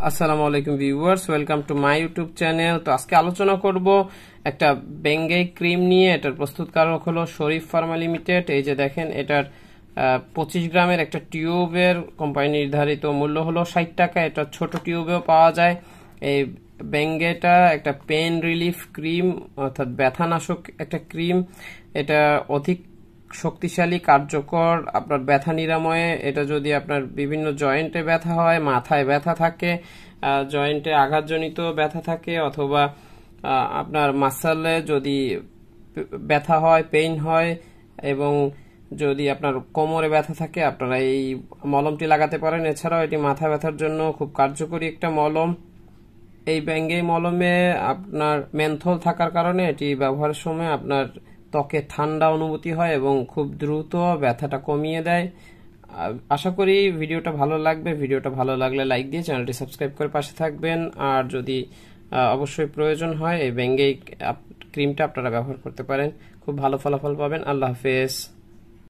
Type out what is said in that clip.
আসসালামু আলাইকুম viewers, welcome to my YouTube channel. তো আজকে আলোচনা করব একটা বেঙ্গাই ক্রিম নিয়ে। এটার প্রস্তুতকারক হলো শরীফ ফার্মা লিমিটেড। এই যে দেখেন, এটার 25 গ্রামের একটা টিউবের কোম্পানি নির্ধারিত মূল্য হলো 60 টাকা। এটা ছোট টিউবেও পাওয়া যায়। এই বেঙ্গেটা একটা পেন রিলিফ ক্রিম, অর্থাৎ ব্যথানাশক একটা ক্রিম। এটা অধিক শক্তিশালী, কার্যকর আপনার ব্যথা নিরাময়ে। এটা যদি আপনার বিভিন্ন জয়েন্টে ব্যথা হয়, মাথায় ব্যথা থাকে, জয়েন্টে আঘাতজনিত ব্যথা থাকে, অথবা আপনার মাসলে যদি ব্যথা হয়, পেইন হয়, এবং যদি আপনার কোমরে ব্যথা থাকে, আপনারা এই মলমটি লাগাতে পারেন। এছাড়াও এটি মাথা ব্যথার জন্য খুব কার্যকরী একটা মলম। এই বেঙ্গাই মলমে আপনার মেন্থল থাকার কারণে এটি ব্যবহারের সময় আপনার ত্বকে ঠান্ডা অনুভূতি হয় এবং খুব দ্রুত ব্যথাটা কমিয়ে দেয়। আশা করি ভিডিওটা ভালো লাগবে। ভিডিওটা ভালো লাগলে লাইক দিয়ে চ্যানেলটি সাবস্ক্রাইব করে পাশে থাকবেন। আর যদি অবশ্যই প্রয়োজন হয়, এই বেঙ্গাই ক্রিমটা আপনারা ব্যবহার করতে পারেন। খুব ভালো ফলাফল পাবেন। আল্লাহ হাফেজ।